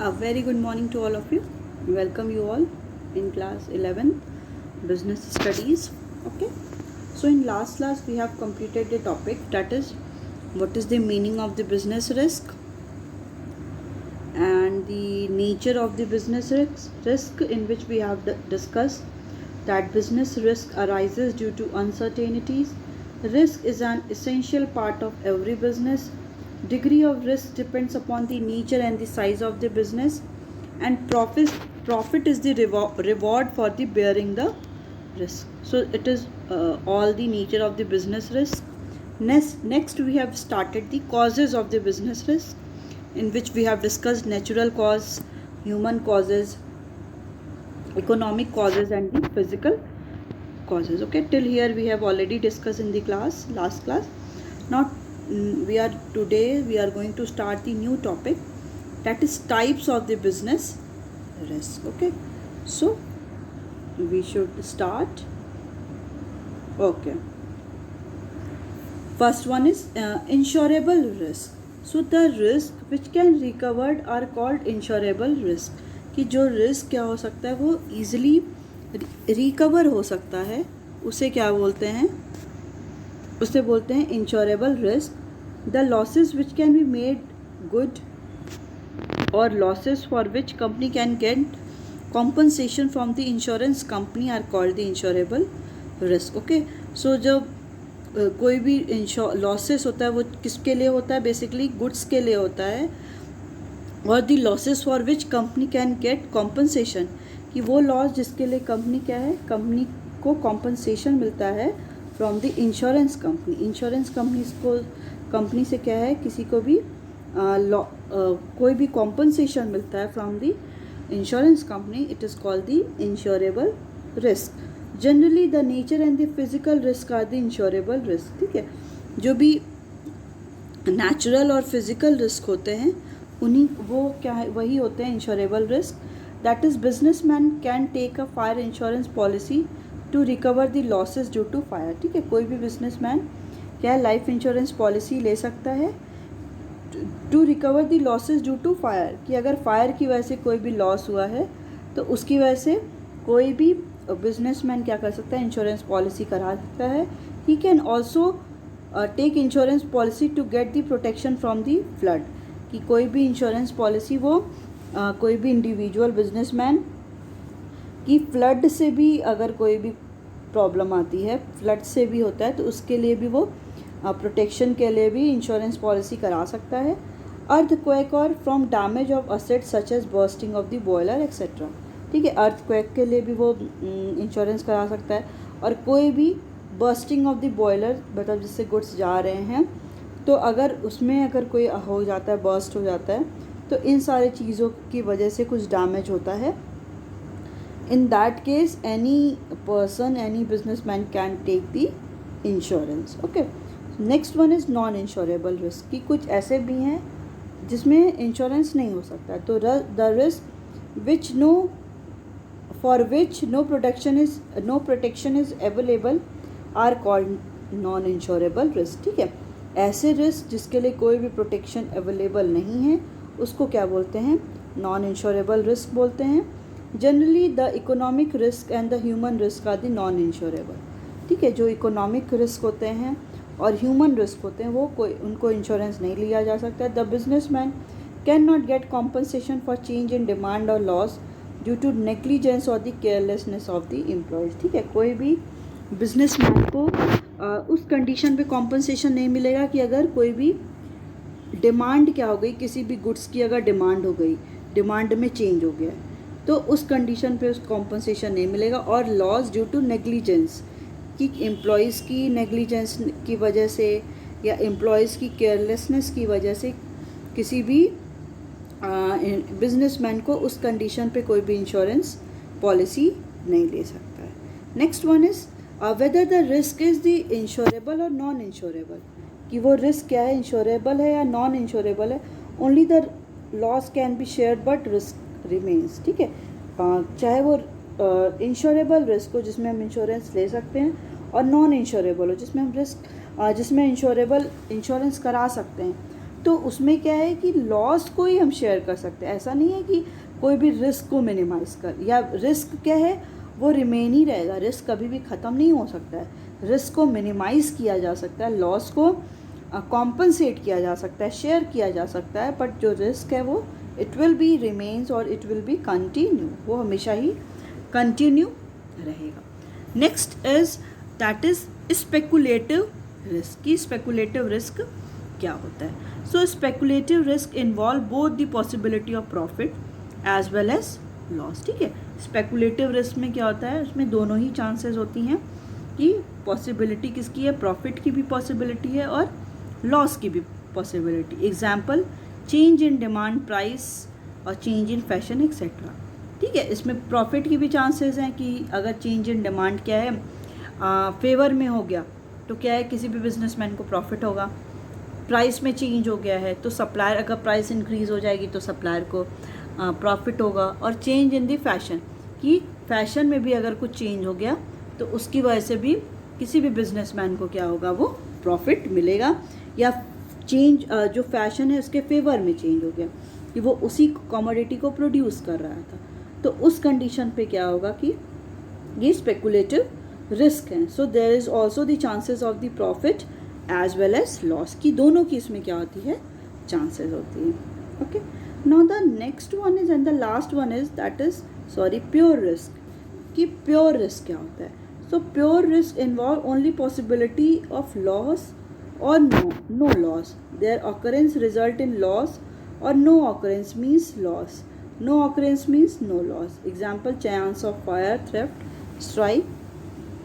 A very good morning to all of you. Welcome you all in class 11 business studies. Okay, so in last class we have completed the topic, that is what is the meaning of the business risk and the nature of the business risk, in which we have discussed that business risk arises due to uncertainties. Risk is an essential part of every business. Degree of risk depends upon the nature and the size of the business, and profit is the reward for the bearing the risk. So it is all the nature of the business risk. Next we have started the causes of the business risk, in which we have discussed natural cause, human causes, economic causes and the physical causes. Okay, till here we have already discussed in the last class. Now we are going to start the new topic, that is types of the business risk. Okay, so we should start. Okay, first one is insurable risk. So the risk which can recovered are called insurable risk. कि जो risk क्या हो सकता है, वो easily recover हो सकता है, उसे क्या बोलते हैं, उसे बोलते हैं insurable risk. The losses which can be made good और losses for which company can get compensation from the insurance company are called the insurable risk. Okay, so जब कोई भी लॉसेस होता है वो किसके लिए होता है, बेसिकली गुड्स के लिए होता है, और the losses for which company can get compensation, कि वो लॉस जिसके लिए कंपनी क्या है, कंपनी को कॉम्पनसेशन मिलता है from the insurance company. Insurance company से क्या है, किसी को भी कोई भी कॉम्पनसेशन मिलता है from the insurance company, it is called the insurable risk. Generally the nature and the physical risk are the insurable risk. ठीक है, जो भी नेचुरल और फिजिकल रिस्क होते हैं उन्हीं वो क्या है, वही होते हैं insurable risk. That is businessman can take a fire insurance policy to recover the losses due to fire. ठीक है, कोई भी बिजनेसमैन क्या है, लाइफ इंश्योरेंस पॉलिसी ले सकता है to recover the losses due to fire, कि अगर फायर की वजह से कोई भी लॉस हुआ है तो उसकी वजह से कोई भी बिजनेसमैन क्या कर सकता है, इंश्योरेंस पॉलिसी करा सकता है. He can also take insurance policy to get the protection from the flood, कि कोई भी इंश्योरेंस पॉलिसी वो कोई भी इंडिविजुअल बिजनेसमैन की फ्लड से भी अगर कोई भी प्रॉब्लम आती है, फ्लड से भी होता है, तो उसके लिए भी वो प्रोटेक्शन के लिए भी इंश्योरेंस पॉलिसी करा सकता है. अर्थक्वेक और from damage of assets such as bursting of the boiler etcetera. ठीक है, अर्थक्वेक के लिए भी वो इंश्योरेंस करा सकता है, और कोई भी बर्स्टिंग ऑफ द बॉयलर, मतलब जिससे गुड्स जा रहे हैं, तो अगर उसमें अगर कोई हो जाता है, बर्स्ट हो जाता है, तो इन सारी चीज़ों की वजह से कुछ डैमेज होता है. In that case any person, any businessman can take the insurance. Okay, next one is non insurable risk, कि कुछ ऐसे भी हैं जिसमें इंश्योरेंस नहीं हो सकता. तो the risk which for which no protection is available are called non insurable risk. ठीक है, ऐसे रिस्क जिसके लिए कोई भी प्रोटेक्शन अवेलेबल नहीं है उसको क्या बोलते हैं, नॉन इंश्योरेबल रिस्क बोलते हैं. Generally the economic risk and the human risk are the non insurable. ठीक है, जो इकोनॉमिक रिस्क होते हैं और ह्यूमन रिस्क होते हैं वो उनको इंश्योरेंस नहीं लिया जा सकता. The businessman can not gate compensation for change in demand और लॉस ड्यू टू नेग्लिजेंस और the carelessness of the employees. ठीक है, कोई भी बिजनेसमैन को उस कंडीशन पे कॉम्पनसेशन नहीं मिलेगा कि अगर कोई भी डिमांड क्या हो गई, किसी भी गुड्स की अगर डिमांड हो गई, डिमांड में चेंज हो गया, तो उस कंडीशन पे उस कॉम्पनसेशन नहीं मिलेगा. और लॉस ड्यू टू नेग्लिजेंस, कि एम्प्लॉयज़ की नेग्लिजेंस की वजह से या एम्प्लॉयज़ की केयरलेसनेस की वजह से किसी भी बिजनेसमैन को उस कंडीशन पे कोई भी इंश्योरेंस पॉलिसी नहीं ले सकता है. Next one is whether the risk is the insurable और नॉन इंश्योरेबल, कि वो रिस्क क्या है, इंश्योरेबल है या नॉन इंश्योरेबल है. Only the loss can be shared but risk remains. ठीक है, चाहे वो इंश्योरेबल रिस्क हो जिसमें हम इंश्योरेंस ले सकते हैं, और नॉन इंश्योरेबल हो जिसमें हम रिस्क जिसमें इंश्योरेंस करा सकते हैं, तो उसमें क्या है कि लॉस को ही हम शेयर कर सकते हैं। ऐसा नहीं है कि कोई भी रिस्क को मिनिमाइज़ कर, या रिस्क क्या है वो रिमेन ही रहेगा, रिस्क कभी भी ख़त्म नहीं हो सकता है। रिस्क को मिनिमाइज़ किया जा सकता है, लॉस को कॉम्पनसेट किया जा सकता है, शेयर किया जा सकता है, बट जो रिस्क है वो इट विल बी रिमेन्स और इट विल बी कंटिन्यू, वो हमेशा ही कंटिन्यू रहेगा। Next is that is speculative risk. की स्पेकुलेटिव रिस्क क्या होता है? So speculative risk involve both the possibility of profit as well as loss. ठीक है, स्पेकुलेटिव रिस्क में क्या होता है, उसमें दोनों ही चांसेस होती हैं कि पॉसिबिलिटी किसकी है, प्रॉफिट की भी पॉसिबिलिटी है और लॉस की भी possibility. Example, change in demand, price और चेंज इन फैशन एक्सेट्रा। ठीक है, इसमें प्रॉफिट की भी चांसेस हैं कि अगर चेंज इन डिमांड क्या है फेवर में हो गया तो क्या है किसी भी बिजनेसमैन को प्रॉफिट होगा। प्राइस में चेंज हो गया है तो सप्लायर, अगर प्राइस इंक्रीज़ हो जाएगी तो सप्लायर को प्रॉफिट होगा। और चेंज इन दी फैशन, कि फैशन में भी अगर कुछ चेंज हो गया तो उसकी वजह से भी किसी भी बिजनेसमैन को क्या होगा, वो प्रॉफिट मिलेगा। या चेंज जो फैशन है उसके फेवर में चेंज हो गया कि वो उसी कमोडिटी को प्रोड्यूस कर रहा था, तो उस कंडीशन पे क्या होगा कि ये स्पेकुलेटिव रिस्क है। So there is also the chances of the profit as well as loss, की दोनों की इसमें क्या होती है, चांसेस होती है। Okay, now the next one is and the last one is that is pure risk. कि प्योर रिस्क क्या होता है? So pure risk involve only possibility of loss or no loss. Their occurrence result in loss or no occurrence means loss. No occurrence means no loss. Example, chance of fire, theft, strike,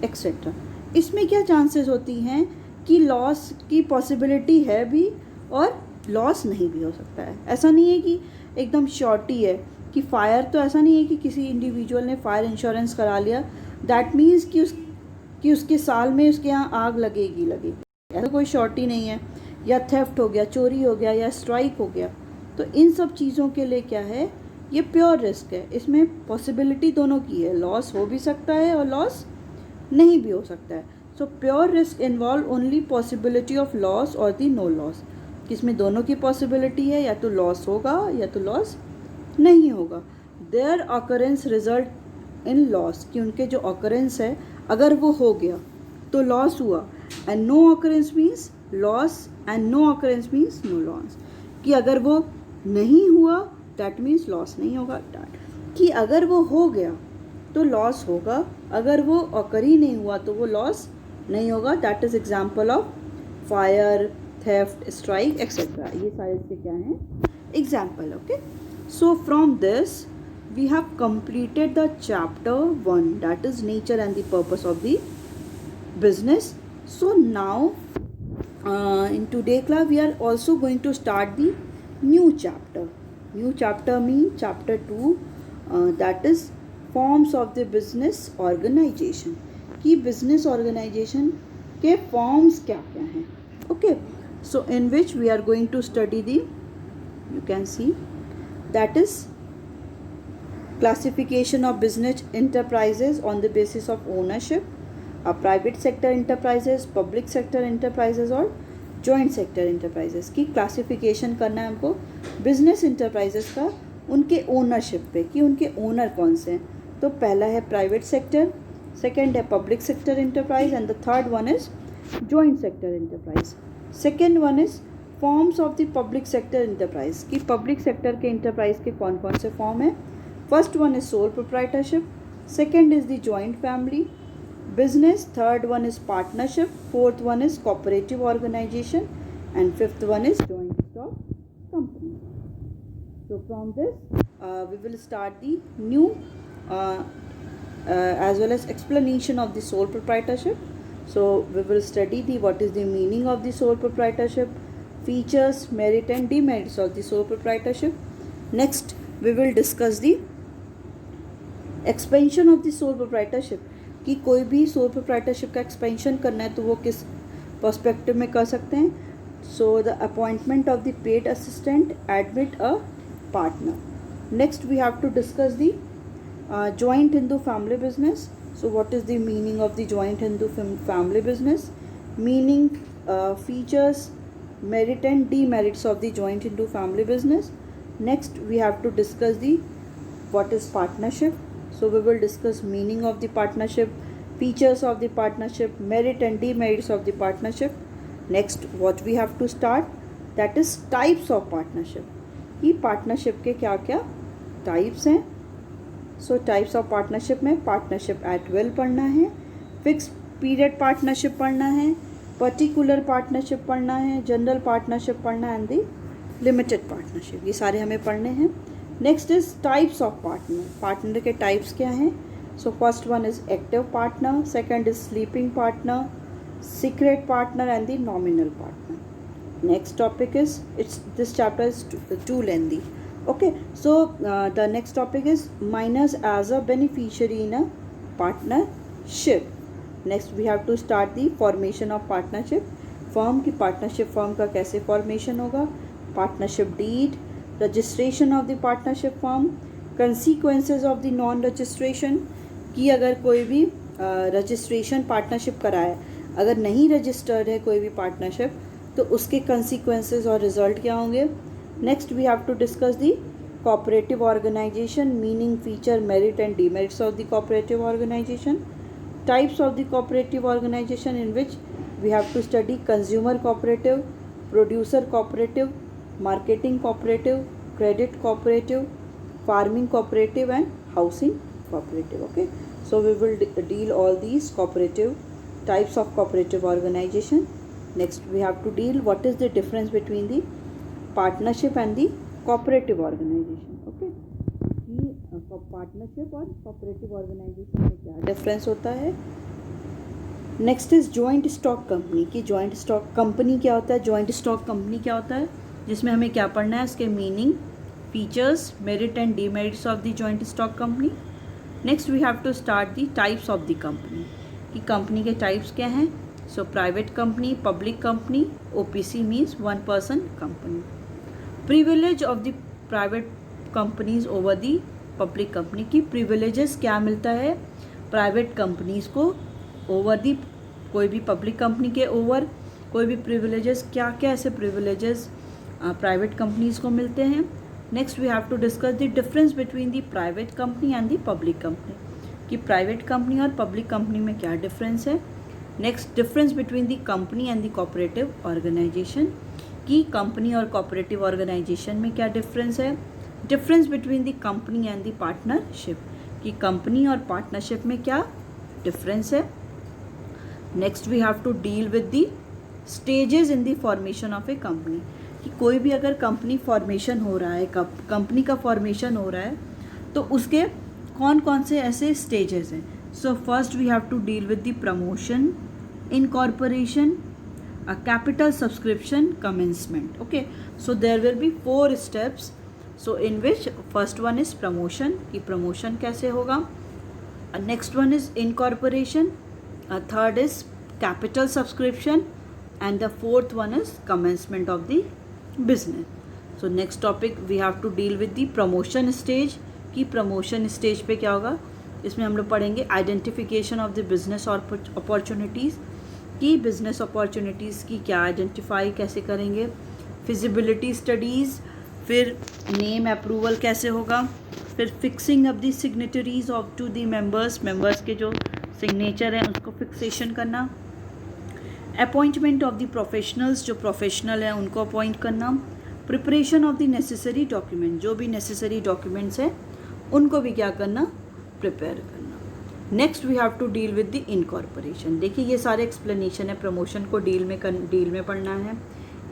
etc. इसमें क्या chances होती हैं कि loss की possibility है भी और loss नहीं भी हो सकता है। ऐसा नहीं है कि एकदम श्योरिटी है कि फायर, तो ऐसा नहीं है कि किसी इंडिविजुअल ने फायर इंश्योरेंस करा लिया दैट मीन्स कि उसके साल में उसके यहाँ आग लगेगी, ऐसा कोई श्योरिटी नहीं है। या थेफ्ट हो गया, चोरी हो गया, या स्ट्राइक हो गया, तो इन सब चीज़ों के लिए क्या है, ये प्योर रिस्क है। इसमें पॉसिबिलिटी दोनों की है, लॉस हो भी सकता है और लॉस नहीं भी हो सकता है। So pure risk involve only possibility of loss और दी नो लॉस, किसमें दोनों की पॉसिबिलिटी है, या तो लॉस होगा या तो लॉस नहीं होगा। Their occurrence result in loss, कि उनके जो ऑकरेंस है अगर वो हो गया तो लॉस हुआ, and no occurrence means loss and no occurrence means no loss, कि अगर वो नहीं हुआ दैट मीन्स लॉस नहीं होगा, कि अगर वो हो गया तो लॉस होगा, अगर वो ऑकर ही नहीं हुआ तो वो लॉस नहीं होगा। That is example of fire, theft, strike etcetera. ये सारे इसके क्या हैं, example. Okay, so from this we have completed the chapter 1, that is nature and the purpose of the business. So now in today class we are also going to start the new chapter. New chapter means chapter 2, that is forms of the business organization, कि business organization के forms क्या क्या हैं. Okay, so in which we are going to study the, you can see, that is classification of business enterprises on the basis of ownership, private sector enterprises, public sector enterprises और joint sector enterprises की classification करना है हमको business enterprises का उनके ownership पे, कि उनके owner कौन से हैं. तो पहला है private sector, second है public sector enterprise and the third one is joint sector enterprise. Second one is forms of the public sector enterprise, कि public sector के enterprise के कौन कौन से form है. First one is sole proprietorship, second is the joint family business, third one is partnership, fourth one is cooperative organization, and fifth one is joint stock company. So from this we will start the new as well as explanation of the sole proprietorship. So we will study the what is the meaning of the sole proprietorship, features, merit and demerits of the sole proprietorship. Next we will discuss the expansion of the sole proprietorship, कि कोई भी sole proprietorship का expansion करना है तो वो किस perspective में कर सकते हैं. So the appointment of the paid assistant, admit a partner. Next we have to discuss the joint Hindu family business. So what is the meaning of the joint Hindu family business, meaning, features, merit and demerits of the joint into family business. Next we have to discuss the what is partnership. So we will discuss meaning of the partnership, features of the partnership, merit and demerits of the partnership. Next what we have to start, that is types of partnership, कि partnership के क्या क्या types हैं. So types of partnership में partnership at will पढ़ना है, fixed period partnership पढ़ना है, पर्टिकुलर पार्टनरशिप पढ़ना है, जनरल पार्टनरशिप पढ़ना है, एंड दी लिमिटेड पार्टनरशिप, ये सारे हमें पढ़ने हैं. Next is types of partner. Partner के टाइप्स क्या हैं? So first one is active partner, second is sleeping partner, secret partner and the nominal partner. Next topic is this chapter is too lengthy. Okay, so the next topic is minors as a beneficiary in a partnership. Next we have to start the formation of partnership. Firm की partnership firm का कैसे formation होगा, partnership deed, registration of the partnership firm, consequences of the non registration, कि अगर कोई भी registration partnership कराए, अगर नहीं रजिस्टर्ड है कोई भी पार्टनरशिप, तो उसके कंसीक्वेंसेज और रिजल्ट क्या होंगे. Next we have to discuss the cooperative organization, meaning, feature, merit and demerits of the cooperative organization. Types of the cooperative organization, in which we have to study consumer cooperative, producer cooperative, marketing cooperative, credit cooperative, farming cooperative and housing cooperative. Okay, so we will deal all these cooperative types of cooperative organization. Next we have to deal what is the difference between the partnership and the cooperative organization. Okay, कि partnership और cooperative organization में क्या difference होता है. Next is joint stock company, की joint stock company क्या होता है, जॉइंट स्टॉक कंपनी क्या होता है, जिसमें हमें क्या पढ़ना है, उसके meaning, features, merit and demerits of the joint stock company. Next we have to start the types of the company, कि कंपनी के टाइप्स क्या हैं. So private company, public company, OPC means one person company. Privilege of the private companies over the public company, की privileges क्या मिलता है private companies को over the कोई भी पब्लिक कंपनी के ओवर, कोई भी प्रिविलेजेस, क्या क्या ऐसे प्रिविलेजेस प्राइवेट कंपनीज को मिलते हैं. Next we have to discuss the difference between the private company and the public company, कि प्राइवेट कंपनी और पब्लिक कंपनी में क्या डिफरेंस है. Next difference between the company and the cooperative organization, कि company और कोऑपरेटिव ऑर्गेनाइजेशन में क्या difference है. Difference between the company and the partnership, कि कंपनी और पार्टनरशिप में क्या डिफरेंस है. Next we have to deal with the stages in the formation of A company, कि कोई भी अगर कंपनी फॉर्मेशन हो रहा है, कंपनी का फॉर्मेशन हो रहा है, तो उसके कौन कौन से ऐसे स्टेजेस हैं. So first we have to deal with the promotion, incorporation, a capital subscription, commencement. Okay, so there will be 4 steps, so in which first one is promotion, कि promotion कैसे होगा. Next one is incorporation, third is capital subscription and the fourth one is commencement of the business. So next topic we have to deal with the promotion stage, कि promotion stage पे क्या होगा. इसमें हम लोग पढ़ेंगे identification of the business opportunities, कि business opportunities की क्या आइडेंटिफाई कैसे करेंगे, फिजिबिलिटी स्टडीज़, फिर नेम अप्रूवल कैसे होगा, फिर fixing of the signatories of to the members के जो सिग्नेचर हैं उसको फिक्सेशन करना, अपॉइंटमेंट ऑफ द प्रोफेशनल्स, जो प्रोफेशनल हैं उनको अपॉइंट करना, preparation of the necessary document, जो भी नेसेसरी डॉक्यूमेंट्स हैं उनको भी क्या करना, प्रिपेयर करना. Next we have to deal with the incorporation. देखिए ये सारे एक्सप्लेनेशन है. प्रमोशन को डील में पढ़ना है,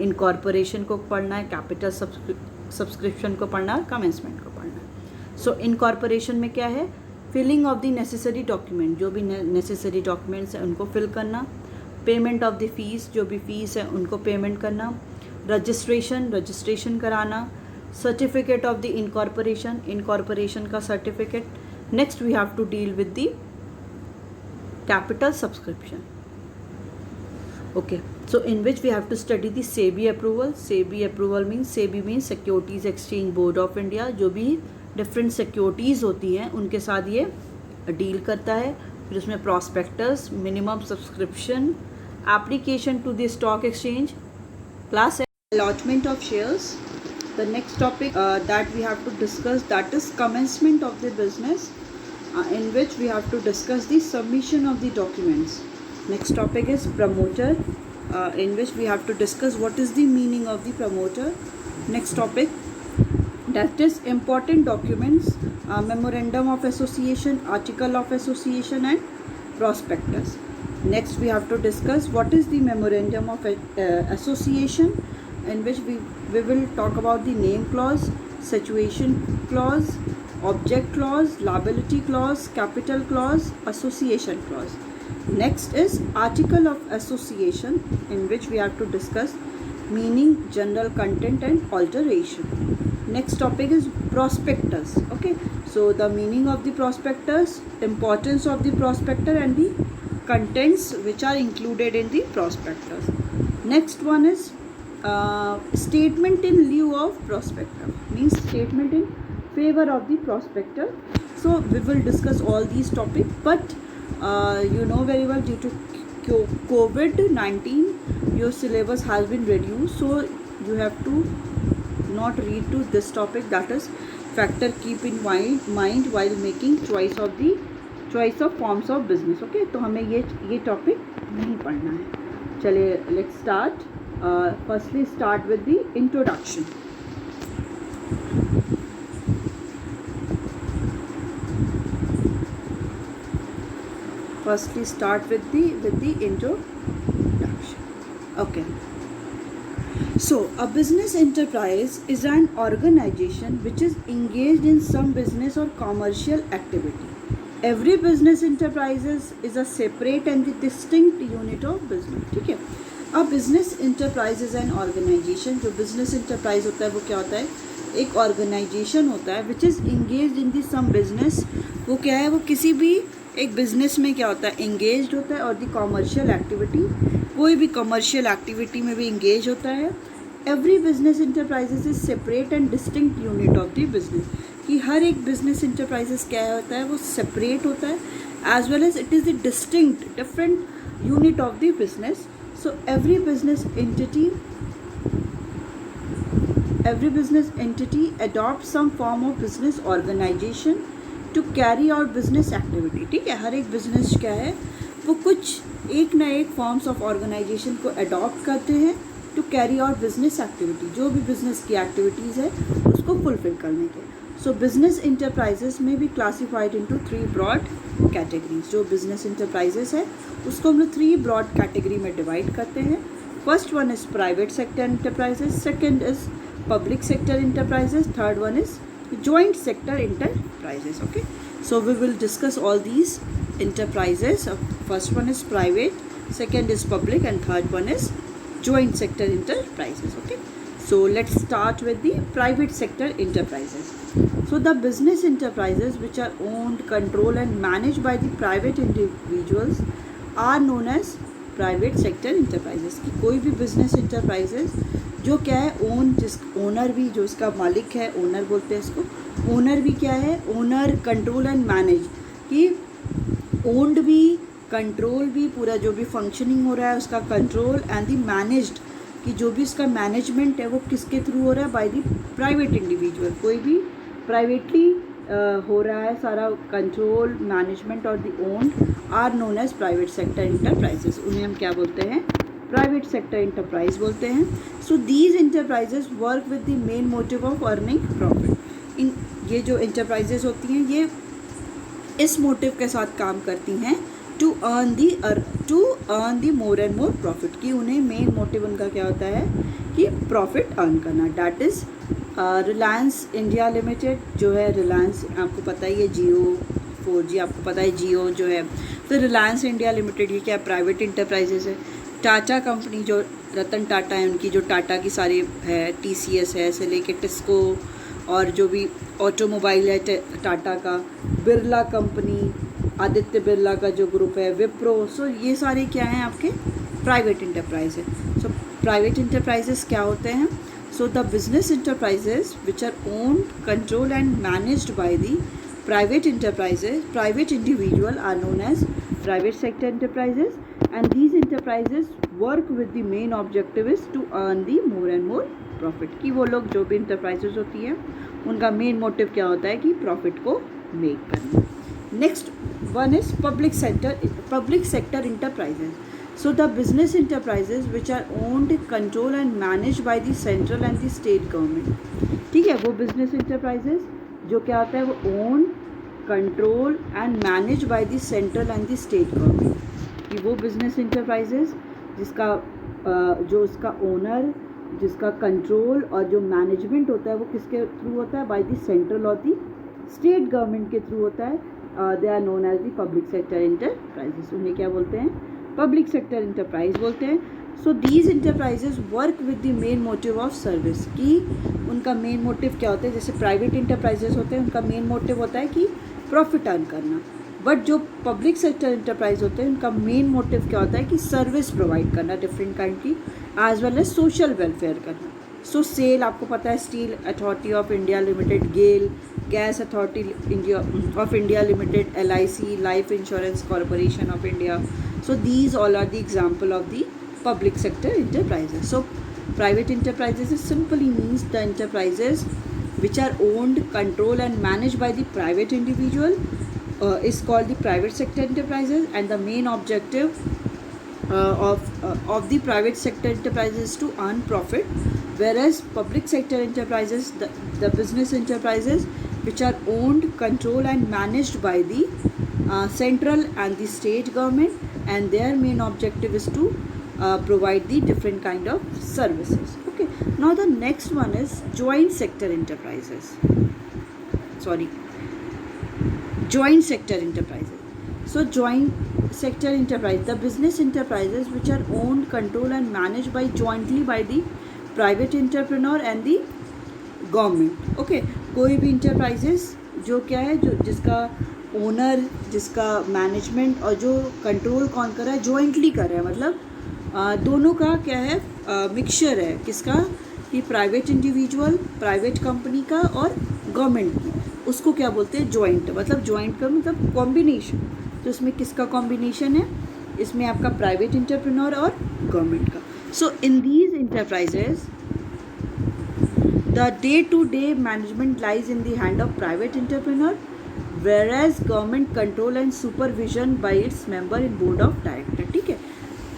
इनकॉर्पोरेशन को पढ़ना है, कैपिटल सब्सक्रिप्शन को पढ़ना है, कमेंसमेंट को पढ़ना है. सो इनकॉर्पोरेशन में क्या है, filing of the necessary document, जो भी नेसेसरी डॉक्यूमेंट्स हैं उनको फिल करना, पेमेंट ऑफ द फीस, जो भी फीस है उनको पेमेंट करना, रजिस्ट्रेशन कराना, सर्टिफिकेट ऑफ द इनकॉर्पोरेशन का certificate. Next we have to deal with the capital subscription. Okay, so in which we have to study the SEBI approval. SEBI approval means, SEBI means Securities Exchange Board of India, जो भी different securities होती हैं उनके साथ ये deal करता है. फिर उसमें prospectus, minimum subscription, application to the stock exchange, Class allotment of shares. The next topic that we have to discuss, that is commencement of the business, in which we have to discuss the submission of the documents. Next topic is promoter, in which we have to discuss what is the meaning of the promoter. Next topic, that is important documents, memorandum of association, article of association and prospectus. Next we have to discuss what is the memorandum of association, in which we will talk about the name clause, situation clause, object clause, liability clause, capital clause, association clause. Next is article of association, in which we have to discuss meaning, general content and alteration. Next topic is prospectus. Okay, so the meaning of the prospectus, importance of the prospectus and the contents which are included in the prospectus. Next one is statement in lieu of prospectus, means statement in favor of the prospectus. So we will discuss all these topics, but you know very well, due to COVID-19 your syllabus has been reduced, so you have to not read to this topic, that is factor keep in mind while making choice of forms of business. Okay, तो हमें ये topic नहीं पढ़ना है. चलिए let's start. Firstly start with the introduction. Firstly start with the introduction. Okay. So, a business enterprise is an organization which is engaged in some business or commercial activity. Every business enterprise is a separate and distinct unit of business. ठीक है. A business enterprise is an organization. जो business enterprise होता है वो क्या होता है? एक organization होता है which is engaged in the some business. वो क्या है? वो किसी भी एक बिजनेस में क्या होता है? engaged होता है. और दी commercial activity, कोई भी कमर्शियल एक्टिविटी में भी इंगेज होता है. Every business enterprises is separate and distinct unit of the business, कि हर एक बिजनेस इंटरप्राइजेस क्या होता है? वो सेपरेट होता है, as well as it is the distinct different unit of the business. So every business entity adopt some form of business organization to carry out business activity. ठीक है, हर एक बिजनेस क्या है? वो कुछ एक ना एक फॉर्म्स ऑफ ऑर्गेनाइजेशन को अडॉप्ट करते हैं to carry out business activity, जो भी बिजनेस की एक्टिविटीज़ है उसको फुलफिल करने के. सो बिजनेस इंटरप्राइजेस में भी क्लासीफाइड इनटू 3 ब्रॉड कैटेगरीज. जो बिजनेस इंटरप्राइजेस है उसको हम लोग 3 ब्रॉड कैटेगरी में डिवाइड करते हैं. First one is private sector enterprises, second is public sector enterprises, third one is joint sector enterprises. Okay, so we will discuss all these enterprises. First one is private, second is public and third one is joint sector enterprises. Okay, so let's start with the private sector enterprises. So the business enterprises which are owned, controlled and managed by the private individuals are known as private sector enterprises. की कोई भी business enterprises जो क्या है, owner भी, जो इसका मालिक है, ओनर बोलते हैं इसको. ओनर भी क्या है? ओनर, कंट्रोल एंड मैनेज, कि ओन्ड भी, कंट्रोल भी, पूरा जो भी फंक्शनिंग हो रहा है उसका कंट्रोल, एंड दी मैनेज्ड, कि जो भी इसका मैनेजमेंट है वो किसके थ्रू हो रहा है? By the private individual. कोई भी प्राइवेटली हो रहा है सारा कंट्रोल, मैनेजमेंट और the owned are known as private sector enterprises. उन्हें हम क्या बोलते हैं? प्राइवेट सेक्टर इंटरप्राइज बोलते हैं. So these enterprises work with the main motive of earning profit. In ये जो इंटरप्राइजेस होती हैं ये इस मोटिव के साथ काम करती हैं to earn the more and more profit, कि उन्हें मेन मोटिव उनका क्या होता है? कि प्रॉफिट अर्न करना. That is Reliance India Limited जो है, रिलायंस आपको पता ही है, जियो 4G आपको पता है, जियो जो है, तो रिलायंस इंडिया लिमिटेड ये क्या प्राइवेट इंटरप्राइजेस है. टाटा कंपनी जो रतन टाटा है उनकी जो टाटा की सारी है, TCS है से लेके टिस्को, और जो भी ऑटोमोबाइल है टाटा का, बिरला कंपनी, आदित्य बिरला का जो ग्रुप है, विप्रो. सो ये सारे क्या हैं? आपके प्राइवेट इंटरप्राइज है. सो प्राइवेट इंटरप्राइजेस क्या होते हैं? So the business enterprises which are owned, controlled and managed by the private enterprises, private individual are known as private sector enterprises, and these enterprises work with the main objective is to earn the more and more profit. कि वो लोग जो भी enterprises होती हैं उनका main motive क्या होता है कि profit को make करना. Next one is public sector enterprises. So the business enterprises which are owned, controlled and managed by the central and the state government. ठीक है, वो business enterprises जो क्या होता है वो own, control and managed by the central and the state government. कि वो business enterprises जिसका जो उसका owner, जिसका कंट्रोल और जो मैनेजमेंट होता है वो किसके थ्रू होता है, बाय द सेंट्रल और द स्टेट गवर्नमेंट के थ्रू होता है. They are known as the public sector enterprises. उन्हें क्या बोलते हैं, पब्लिक सेक्टर इंटरप्राइज बोलते हैं. So these enterprises work with the main motive of service. कि उनका मेन मोटिव क्या होता है, जैसे प्राइवेट इंटरप्राइजेस होते हैं उनका मेन मोटिव होता है कि प्रॉफिट अर्न करना, बट जो पब्लिक सेक्टर इंटरप्राइज होते हैं उनका मेन मोटिव क्या होता है कि सर्विस प्रोवाइड करना डिफरेंट काइंड की, as well as social welfare करना. सो सेल आपको पता है, Steel Authority of India Limited, GAIL, Gas Authority of India Limited, LIC, life insurance corporation of India. So these all are the example of the public sector enterprises. सो प्राइवेट इंटरप्राइजेस simply means the enterprises which are owned, controlled and managed by the private individual is called the private sector enterprises, and the main objective of the private sector enterprises is to earn profit, whereas public sector enterprises, the business enterprises which are owned, controlled and managed by the central and the state government, and their main objective is to provide the different kind of services. Okay, now the next one is joint sector enterprises. Joint sector enterprises. So joint sector enterprise, the business enterprises which are owned, controlled and managed by jointly by the private entrepreneur and the government. Okay, कोई भी enterprises जो क्या है, जो जिसका owner, जिसका management और जो कंट्रोल कौन कर रहा है, जॉइंटली कर रहा है, मतलब दोनों का क्या है, मिक्सचर है. किसका, कि प्राइवेट इंडिविजुअल, प्राइवेट कंपनी का और गवर्नमेंट की, उसको क्या बोलते हैं, जॉइंट. मतलब जॉइंट का मतलब कॉम्बिनेशन. तो इसमें किसका कॉम्बिनेशन है, इसमें आपका प्राइवेट एंटरप्रेन्योर और गवर्नमेंट का. So in these enterprises the day to day management lies in the hand of private entrepreneur, whereas government control and supervision by its member in board of director. ठीक है,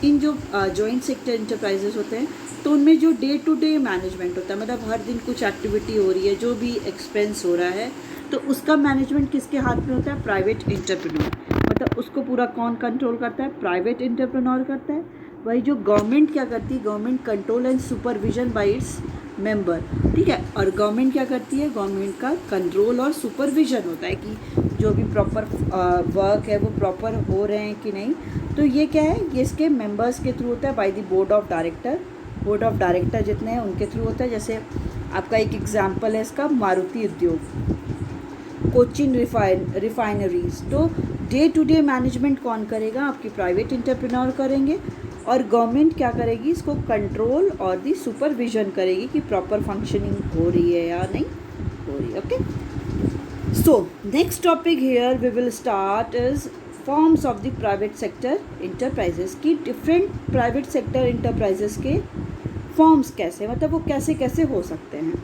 इन जो joint sector enterprises होते हैं तो उनमें जो day to day management होता है, मतलब हर दिन कुछ एक्टिविटी हो रही है, जो भी एक्सपेंस हो रहा है, तो उसका मैनेजमेंट किसके हाथ में होता है, प्राइवेट एंटरप्रेन्योर. मतलब उसको पूरा कौन कंट्रोल करता है, प्राइवेट एंटरप्रेन्योर करता है. वही जो गवर्नमेंट क्या करती है, government control and supervision bye its member. ठीक है, और गवर्नमेंट क्या करती है, गवर्नमेंट का कंट्रोल और सुपरविजन होता है कि जो भी प्रॉपर वर्क है वो प्रॉपर हो रहे हैं कि नहीं. तो ये क्या है, ये इसके मेंबर्स के थ्रू होता है, by the board of director. Board of director जितने हैं उनके थ्रू होता है. जैसे आपका एक एग्जांपल है इसका, मारुति उद्योग, कोचिन रिफाइनरीज. तो डे टू डे मैनेजमेंट कौन करेगा, आपकी प्राइवेट एंटरप्रेन्योर करेंगे, और गवर्नमेंट क्या करेगी, इसको कंट्रोल और दी सुपरविजन करेगी कि प्रॉपर फंक्शनिंग हो रही है या नहीं हो रही. Okay, so next topic here we will start is forms of the private sector enterprises. की डिफरेंट प्राइवेट सेक्टर इंटरप्राइजेस के फॉर्म्स कैसे, मतलब वो कैसे कैसे हो सकते हैं.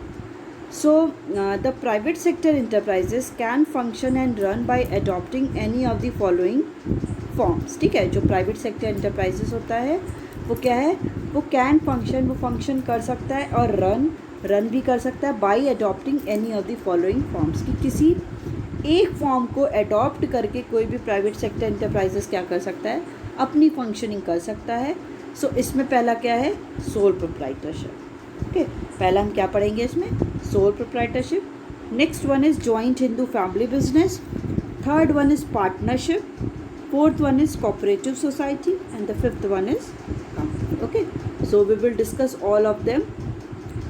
So the private sector enterprises can function and run by adopting any of the following forms. ठीक है, जो प्राइवेट सेक्टर इंटरप्राइजेस होता है वो क्या है, वो कैन फंक्शन, वो फंक्शन कर सकता है और रन भी कर सकता है bye adopting any of the following forms. कि किसी एक फॉर्म को अडॉप्ट करके कोई भी प्राइवेट सेक्टर इंटरप्राइजेस क्या कर सकता है, अपनी फंक्शनिंग कर सकता है. सो इसमें पहला क्या है, सोल प्रोप्राइटरशिप. ओके, पहला हम क्या पढ़ेंगे इसमें, sole proprietorship. Next one is joint Hindu family business. Third one is partnership. Fourth one is cooperative society and the fifth one is company. Okay, so we will discuss all of them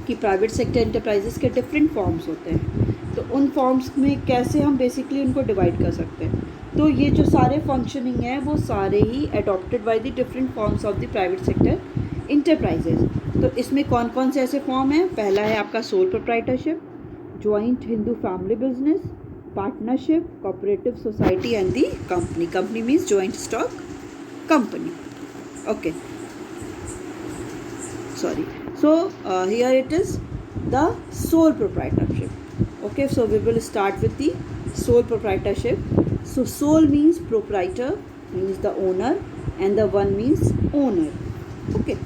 कि private sector enterprises के different forms होते हैं. तो उन forms में कैसे हम basically उनको डिवाइड कर सकते हैं. तो ये जो सारे फंक्शनिंग है वो सारे ही adopted by the different forms of the private sector enterprises. तो इसमें कौन कौन से ऐसे फॉर्म हैं, पहला है आपका sole proprietorship, joint Hindu family business, partnership, cooperative society and the company. Company means joint stock company. Okay, sorry. So here it is the sole proprietorship. Okay, so we will start with the sole proprietorship. So sole means proprietor, means the owner, and the one means owner. Okay,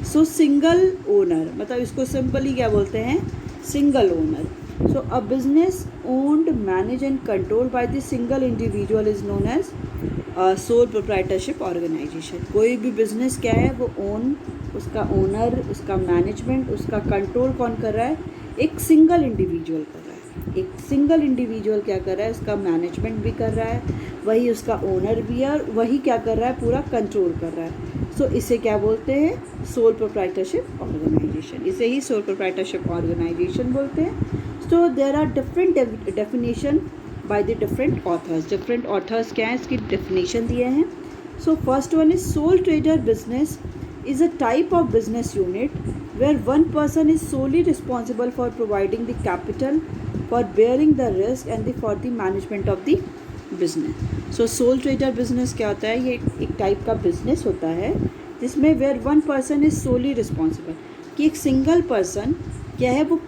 so single owner मतलब इसको simply क्या बोलते हैं, single owner. So a business owned manage and control by the single individual is known as sole proprietorship organization. कोई भी business क्या है वो उसका ओनर, उसका मैनेजमेंट, उसका कंट्रोल कौन कर रहा है, एक सिंगल इंडिविजुअल कर रहा है. एक सिंगल इंडिविजुअल क्या कर रहा है, उसका मैनेजमेंट भी कर रहा है, वही उसका ओनर भी है, और वही क्या कर रहा है, पूरा कंट्रोल कर रहा है. सो इसे क्या बोलते हैं, सोल प्रोप्राइटरशिप ऑर्गेनाइजेशन. इसे ही सोल प्रोप्राइटरशिप ऑर्गेनाइजेशन बोलते हैं. So there are different definition by the different authors. Different authors क्या है, इसकी डेफिनेशन दिए हैं. So first one is sole trader business is a type of business unit where one person is solely responsible for providing the capital, for bearing the risk and for the management of the business. So sole trader business क्या होता है, ये एक type का business होता है जिसमें where one person is solely responsible, कि एक सिंगल पर्सन क्या है, वो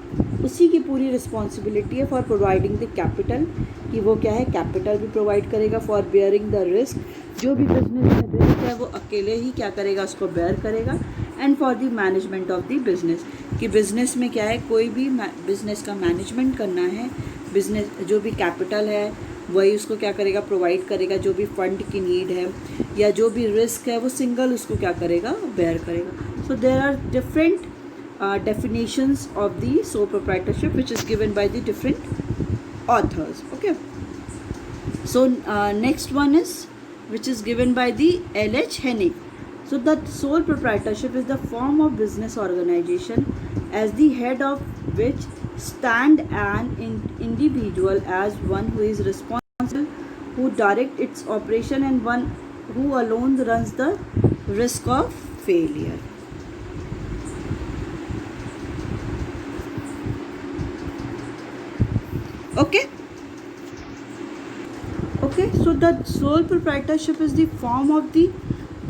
उसी की पूरी रिस्पॉन्सिबिलिटी है फॉर प्रोवाइडिंग द कैपिटल, कि वो क्या है, कैपिटल भी प्रोवाइड करेगा, फॉर बेयरिंग द रिस्क, जो भी बिजनेस में रिस्क है वो अकेले ही क्या करेगा, उसको बेयर करेगा, and for the management of the business, कि बिजनेस में क्या है, कोई भी बिजनेस का मैनेजमेंट करना है, बिजनेस जो भी कैपिटल है वही उसको क्या करेगा, प्रोवाइड करेगा, जो भी फंड की नीड है या जो भी रिस्क है वो सिंगल उसको क्या करेगा, बेयर करेगा. So there are different definitions of the sole proprietorship which is given by the different authors. Okay, so next one is which is given by the L.H. Hennig. So the sole proprietorship is the form of business organization as the head of which stand an individual as one who is responsible, who direct its operation, and one who alone runs the risk of failure. Okay, so the sole proprietorship is the form of the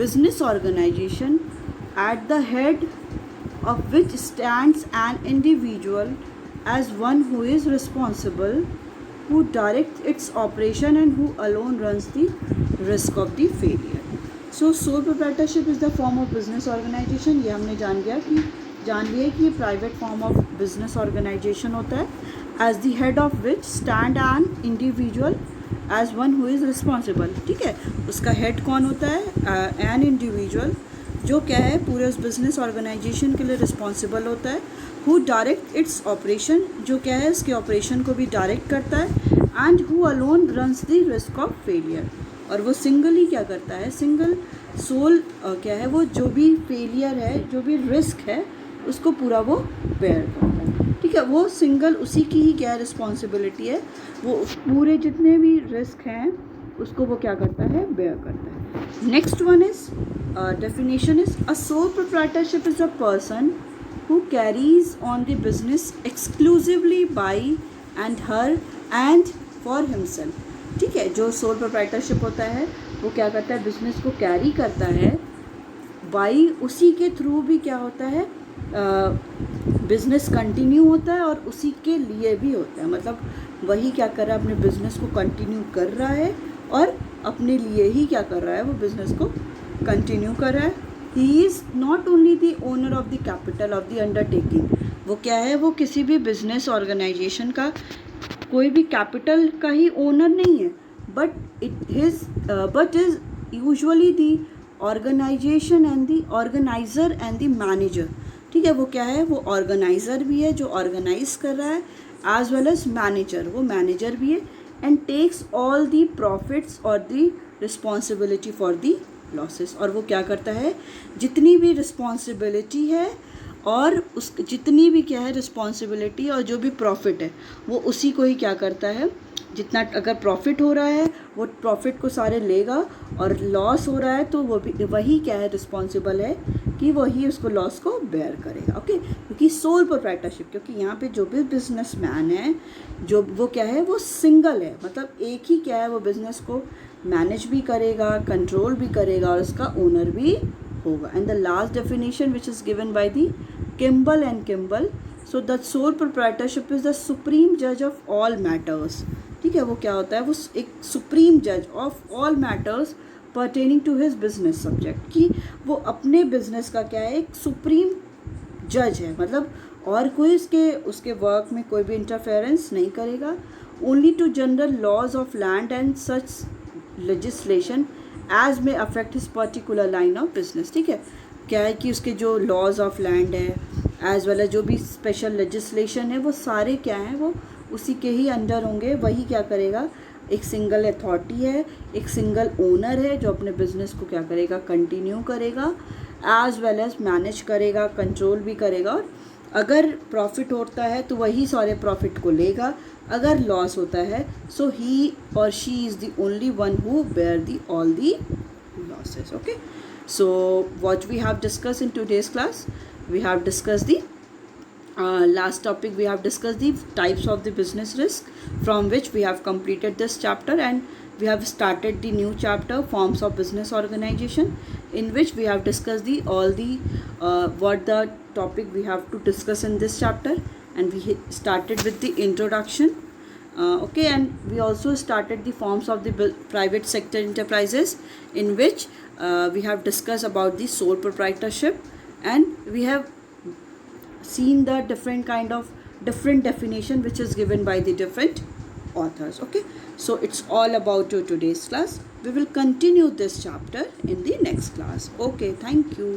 business organization at the head of which stands an individual as one who is responsible, who directs its operation, and who alone runs the risk of the failure. So sole proprietorship is the form of business organization. ये हमने जान लिया कि ये private form of business organization होता है, as the head of which stand an individual as one who is responsible. ठीक है, उसका हेड कौन होता है, एन इंडिविजुअल, जो क्या है पूरे उस बिजनेस ऑर्गेनाइजेशन के लिए रिस्पॉन्सिबल होता है, हु डायरेक्ट इट्स ऑपरेशन, जो क्या है उसके ऑपरेशन को भी डायरेक्ट करता है, and who alone runs the risk of failure, और वो सिंगल ही क्या करता है, सिंगल सोल क्या है, वो जो भी फेलियर है, जो भी रिस्क है उसको पूरा वो बेयर करता है. ठीक है, वो सिंगल उसी की ही क्या रिस्पॉन्सिबिलिटी है, वो पूरे जितने भी रिस्क हैं उसको वो क्या करता है, बेयर करता है. Next one is definition is a sole proprietorship is a person who carries on the business exclusively by and her and for himself. ठीक है, जो सोल प्रोप्राइटरशिप होता है वो क्या करता है, बिजनेस को कैरी करता है बाई, उसी के थ्रू भी क्या होता है, बिज़नेस कंटिन्यू होता है और उसी के लिए भी होता है. मतलब वही क्या कर रहा है, अपने बिज़नेस को कंटिन्यू कर रहा है और अपने लिए ही क्या कर रहा है, वो बिज़नेस को कंटिन्यू कर रहा है. He is not only the owner of the capital of the undertaking. वो क्या है, वो किसी भी बिज़नेस ऑर्गेनाइजेशन का कोई भी कैपिटल का ही ओनर नहीं है, but is usually the organization and the organizer and the manager. ठीक है, वो क्या है, वो ऑर्गेनाइज़र भी है जो ऑर्गेनाइज कर रहा है, एज वेल एज मैनेजर, वो मैनेजर भी है, and takes all the profits और the responsibility for the losses. और वो क्या करता है, जितनी भी रिस्पॉन्सिबिलिटी है और उस जितनी भी क्या है रिस्पॉन्सिबिलिटी और जो भी प्रॉफिट है वो उसी को ही क्या करता है, जितना अगर प्रॉफिट हो रहा है वो प्रॉफिट को सारे लेगा, और लॉस हो रहा है तो वो भी वही क्या है, रिस्पॉन्सिबल है कि वही उसको लॉस को बेयर करेगा. ओके, क्योंकि सोल प्रोप्राइटरशिप, क्योंकि यहाँ पे जो भी बिजनेसमैन है जो वो क्या है, वो सिंगल है, मतलब एक ही क्या है, वो बिज़नेस को मैनेज भी करेगा, कंट्रोल भी करेगा और उसका ओनर भी होगा. And the last definition which is given by the Kimball and Kimball. So the sole proprietorship is the supreme जज ऑफ ऑल मैटर्स. ठीक है, वो क्या होता है, वो एक सुप्रीम जज of all matters pertaining to his business subject. कि वो अपने बिजनेस का क्या है, एक सुप्रीम जज है. मतलब और कोई उसके वर्क में कोई भी इंटरफेरेंस नहीं करेगा. Only to general laws of land and such legislation as may affect his particular line of business. ठीक है, क्या है कि उसके जो लॉज ऑफ लैंड है एज वेल एज जो भी स्पेशल लेजिस्लेशन है वो सारे क्या हैं, वो उसी के ही अंडर होंगे. वही क्या करेगा, एक सिंगल अथॉरिटी है, एक सिंगल ओनर है जो अपने बिजनेस को क्या करेगा, कंटिन्यू करेगा एज वेल एज मैनेज करेगा, कंट्रोल भी करेगा. और अगर प्रॉफिट होता है तो वही सारे प्रॉफिट को लेगा. अगर लॉस होता है सो ही और she is the only one who bear the all the losses. Okay, so what we have discuss in today's class, we have discussed the last topic, we have discussed the types of the business risk, from which we have completed this chapter, and we have started the new chapter, forms of business organization, in which we have discussed the all the what the topic we have to discuss in this chapter, and we started with the introduction. Okay, and we also started the forms of the private sector enterprises, in which we have discussed about the sole proprietorship, and we have seen the different kind of different definition which is given by the different authors. Okay, so it's all about your today's class. We will continue this chapter in the next class. Okay, thank you.